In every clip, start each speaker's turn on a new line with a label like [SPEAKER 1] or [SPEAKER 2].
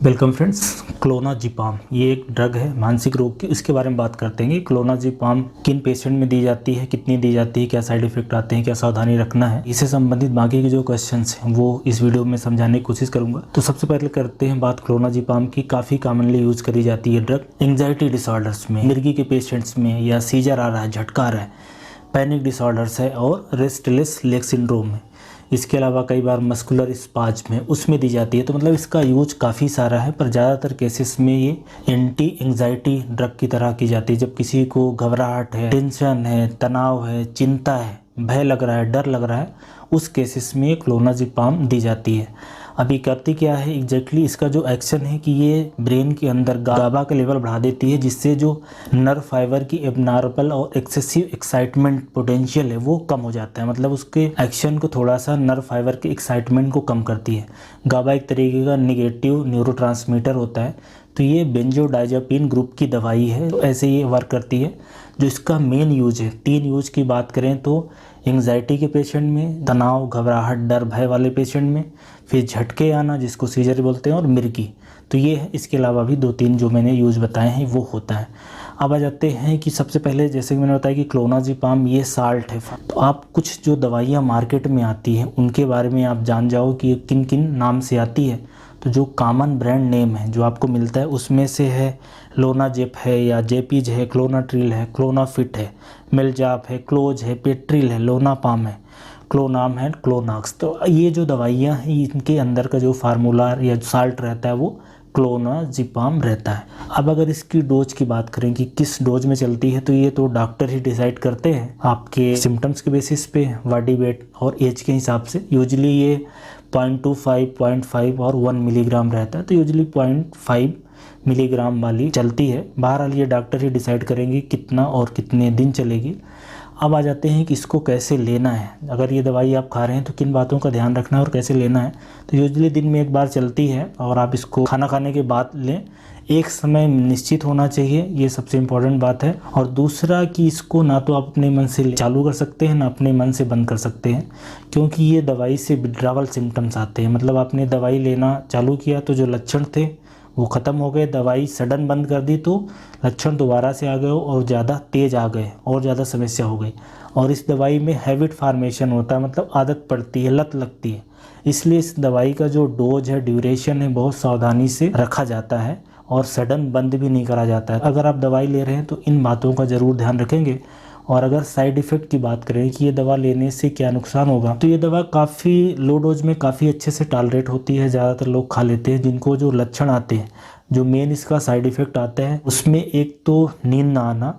[SPEAKER 1] Welcome friends. Clonazepam ये एक drug है मानसिक रोग की, इसके बारे में बात करते हैं कि क्लोनाज़ेपाम किन पेशेंट में दी जाती है, कितनी दी जाती है, क्या साइड इफेक्ट आते हैं, क्या सावधानी रखना है। इससे संबंधित बाकी के जो क्वेश्चंस हैं वो इस वीडियो में समझाने की कोशिश करूंगा। तो सबसे पहले करते हैं बात क्लोनाज़ेपाम की। काफ़ी कॉमनली यूज करी जाती है ड्रग एंग्जाइटी डिसऑर्डर्स में, मिर्गी के पेशेंट्स में, या सीजर आ रहा है, झटका आ रहा है, पैनिक डिसऑर्डर्स है और रेस्टलेस लेग सिंड्रोम है। इसके अलावा कई बार मस्कुलर स्पाज्म में उसमें दी जाती है। तो मतलब इसका यूज काफ़ी सारा है, पर ज़्यादातर केसेस में ये एंटी एंग्जाइटी ड्रग की तरह की जाती है। जब किसी को घबराहट है, टेंशन है, तनाव है, चिंता है, भय लग रहा है, डर लग रहा है, उस केसेस में क्लोनाज़ेपाम दी जाती है। अभी करती क्या है एग्जैक्टली, इसका जो एक्शन है कि ये ब्रेन के अंदर गाबा का लेवल बढ़ा देती है, जिससे जो नर्व फाइबर की एबनॉर्मल और एक्सेसिव एक्साइटमेंट पोटेंशियल है वो कम हो जाता है। मतलब उसके एक्शन को थोड़ा सा नर्व फाइबर के एक्साइटमेंट को कम करती है। गाबा एक तरीके का निगेटिव न्यूरोट्रांसमीटर होता है, तो ये बेंजोडाइज़ेपिन ग्रुप की दवाई है, तो ऐसे ये वर्क करती है। जो इसका मेन यूज है, 3 यूज की बात करें तो एंग्जाइटी के पेशेंट में, तनाव, घबराहट, डर, भय वाले पेशेंट में, फिर झटके आना जिसको सीजर बोलते हैं, और मिर्गी। तो ये है। इसके अलावा भी 2-3 जो मैंने यूज बताए हैं वो होता है। अब आ जाते हैं कि सबसे पहले जैसे कि मैंने बताया कि क्लोनाज़ेपाम ये साल्ट है। तो आप कुछ जो दवाइयाँ मार्केट में आती हैं उनके बारे में आप जान जाओ कि किन किन नाम से आती है। तो जो कॉमन ब्रांड नेम है जो आपको मिलता है उसमें से है लोनाजेप है, या जेपीज है, क्लोनाट्रिल है, क्लोनाफिट है, मेलजाप है, क्लोज है, पेट्रिल है, लोनापाम है, क्लोनाम है, क्लोनाक्स। तो ये जो दवाइयाँ हैं इनके अंदर का जो फार्मूला या साल्ट रहता है वो क्लोनाज़ेपाम रहता है। अब अगर इसकी डोज की बात करें कि किस डोज में चलती है, तो ये तो डॉक्टर ही डिसाइड करते हैं आपके सिम्टम्स के बेसिस पे, बॉडी वेट और एज के हिसाब से। यूजली ये 0.25, 0.5 और 1 मिलीग्राम रहता है, तो यूजली 0.5 मिलीग्राम वाली चलती है। बहरहाल ये डॉक्टर ही डिसाइड करेंगे कितना और कितने दिन चलेगी। अब आ जाते हैं कि इसको कैसे लेना है। अगर ये दवाई आप खा रहे हैं तो किन बातों का ध्यान रखना है और कैसे लेना है। तो यूजली दिन में एक बार चलती है और आप इसको खाना खाने के बाद लें। एक समय निश्चित होना चाहिए, ये सबसे इम्पोर्टेंट बात है। और दूसरा कि इसको ना तो आप अपने मन से चालू कर सकते हैं ना अपने मन से बंद कर सकते हैं, क्योंकि ये दवाई से विड्रावल सिम्टम्स आते हैं। मतलब आपने दवाई लेना चालू किया तो जो लक्षण थे वो ख़त्म हो गए, दवाई सडन बंद कर दी तो लक्षण दोबारा से आ गए और ज़्यादा तेज़ आ गए और ज़्यादा समस्या हो गई। और इस दवाई में हैबिट फार्मेशन होता है, मतलब आदत पड़ती है, लत लगती है। इसलिए इस दवाई का जो डोज है, ड्यूरेशन है, बहुत सावधानी से रखा जाता है और सडन बंद भी नहीं करा जाता है। अगर आप दवाई ले रहे हैं तो इन बातों का ज़रूर ध्यान रखेंगे। और अगर साइड इफ़ेक्ट की बात करें कि ये दवा लेने से क्या नुकसान होगा, तो ये दवा काफ़ी लो डोज में काफ़ी अच्छे से टॉलरेट होती है। ज़्यादातर लोग खा लेते हैं। जिनको जो लक्षण आते हैं, जो मेन इसका साइड इफ़ेक्ट आता है, उसमें एक तो नींद ना आना,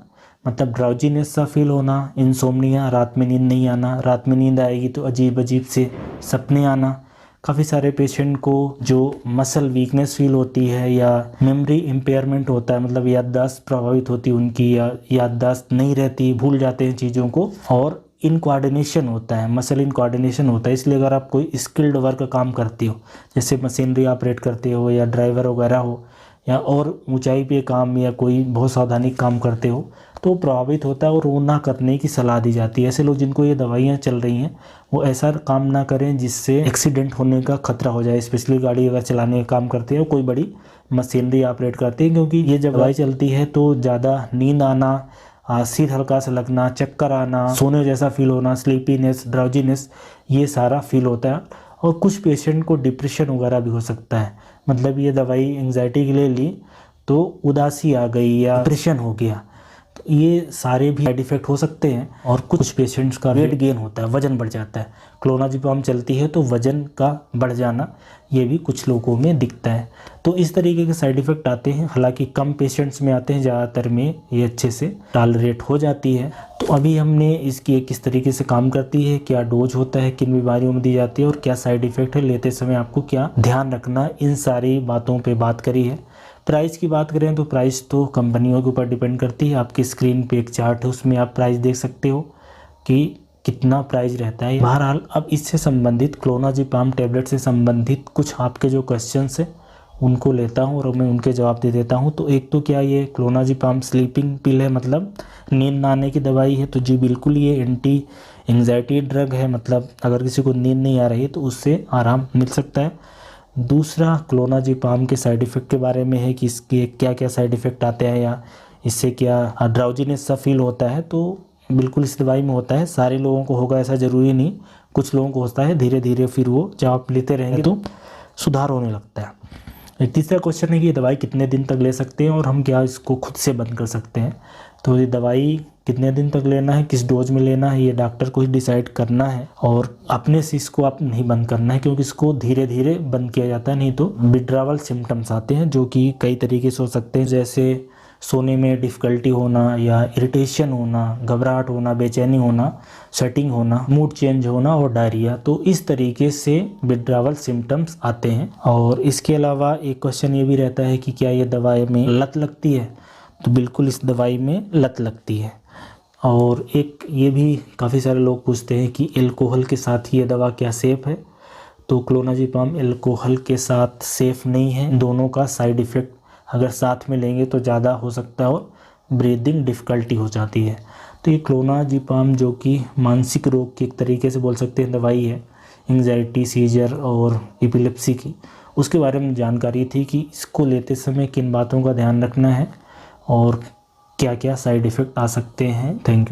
[SPEAKER 1] मतलब ड्राउजीनेस सा फील होना, इंसोम्निया, रात में नींद नहीं आना, रात में नींद आएगी तो अजीब अजीब से सपने आना। काफ़ी सारे पेशेंट को जो मसल वीकनेस फील होती है या मेमोरी इम्पेयरमेंट होता है, मतलब याददाश्त प्रभावित होती है उनकी, या याददाश्त नहीं रहती, भूल जाते हैं चीज़ों को। और इनकोऑर्डिनेशन होता है, मसल इनकोऑर्डिनेशन होता है। इसलिए अगर आप कोई स्किल्ड वर्क का काम करती हो, जैसे मशीनरी ऑपरेट करते हो या ड्राइवर वगैरह हो, या और ऊंचाई पे काम या कोई बहुत सावधानी काम करते हो, तो प्रभावित होता है और वो ना करने की सलाह दी जाती है। ऐसे लोग जिनको ये दवाइयाँ चल रही हैं वो ऐसा काम ना करें जिससे एक्सीडेंट होने का खतरा हो जाए। स्पेशली गाड़ी अगर चलाने का काम करते हैं, कोई बड़ी मशीनरी ऑपरेट करते हैं, क्योंकि ये जब दवाई चलती है तो ज़्यादा नींद आना, सिर हल्का सा लगना, चक्कर आना, सोने जैसा फील होना, स्लीपीनेस, ड्राउजीनेस, ये सारा फील होता है। और कुछ पेशेंट को डिप्रेशन वगैरह भी हो सकता है। मतलब ये दवाई एंग्जाइटी के लिए ली तो उदासी आ गई या डिप्रेशन हो गया, तो ये सारे भी साइड इफ़ेक्ट हो सकते हैं। और कुछ पेशेंट्स का वेट गेन होता है, वज़न बढ़ जाता है। क्लोनाज़ेपाम चलती है तो वज़न का बढ़ जाना ये भी कुछ लोगों में दिखता है। तो इस तरीके के साइड इफ़ेक्ट आते हैं। हालांकि कम पेशेंट्स में आते हैं, ज़्यादातर में ये अच्छे से टॉलरेट हो जाती है। तो अभी हमने इसकी किस तरीके से काम करती है, क्या डोज होता है, किन बीमारियों में दी जाती है और क्या साइड इफ़ेक्ट है, लेते समय आपको क्या ध्यान रखना, इन सारी बातों पर बात करी है। प्राइस की बात करें तो प्राइस तो कंपनियों के ऊपर डिपेंड करती है। आपकी स्क्रीन पे एक चार्ट है, उसमें आप प्राइस देख सकते हो कि कितना प्राइस रहता है। बहरहाल अब इससे संबंधित क्लोनाज़ेपाम टैबलेट से संबंधित कुछ आपके जो क्वेश्चंस हैं उनको लेता हूं और मैं उनके जवाब दे देता हूं। तो एक तो क्या ये क्लोनाज़ेपाम स्लीपिंग पिल है, मतलब नींद ना आने की दवाई है? तो जी बिल्कुल, ये एंटी एंग्जाइटी ड्रग है। मतलब अगर किसी को नींद नहीं आ रही तो उससे आराम मिल सकता है। दूसरा क्लोनाज़ेपाम के साइड इफ़ेक्ट के बारे में है कि इसके क्या क्या साइड इफ़ेक्ट आते हैं या इससे क्या ड्राउजीनेस सा फील होता है। तो बिल्कुल इस दवाई में होता है, सारे लोगों को होगा ऐसा ज़रूरी नहीं, कुछ लोगों को होता है, धीरे धीरे फिर वो जब आप लेते रहेंगे तो सुधार होने लगता है। एक तीसरा क्वेश्चन है कि ये दवाई कितने दिन तक ले सकते हैं और हम क्या इसको खुद से बंद कर सकते हैं। तो ये दवाई कितने दिन तक लेना है, किस डोज में लेना है, ये डॉक्टर को ही डिसाइड करना है और अपने से इसको आप नहीं बंद करना है, क्योंकि इसको धीरे धीरे बंद किया जाता है, नहीं तो विड्रावल सिम्टम्स आते हैं जो कि कई तरीके से हो सकते हैं, जैसे सोने में डिफ़िकल्टी होना या इरिटेशन होना, घबराहट होना, बेचैनी होना, स्वेटिंग होना, मूड चेंज होना और डायरिया। तो इस तरीके से विड्रावल सिम्टम्स आते हैं। और इसके अलावा एक क्वेश्चन ये भी रहता है कि क्या ये दवाई में लत लगती है। तो बिल्कुल इस दवाई में लत लगती है। और एक ये भी काफ़ी सारे लोग पूछते हैं कि एल्कोहल के साथ ये दवा क्या सेफ़ है। तो क्लोनाज़ेपाम एल्कोहल के साथ सेफ़ नहीं है। दोनों का साइड इफ़ेक्ट अगर साथ में लेंगे तो ज़्यादा हो सकता है और ब्रीदिंग डिफ़िकल्टी हो जाती है। तो ये क्लोनाज़ेपाम जो कि मानसिक रोग की एक तरीके से बोल सकते हैं दवाई है, एंग्जाइटी, सीजर और एपिलेप्सी की, उसके बारे में जानकारी थी कि इसको लेते समय किन बातों का ध्यान रखना है और क्या क्या साइड इफ़ेक्ट आ सकते हैं। Thank you.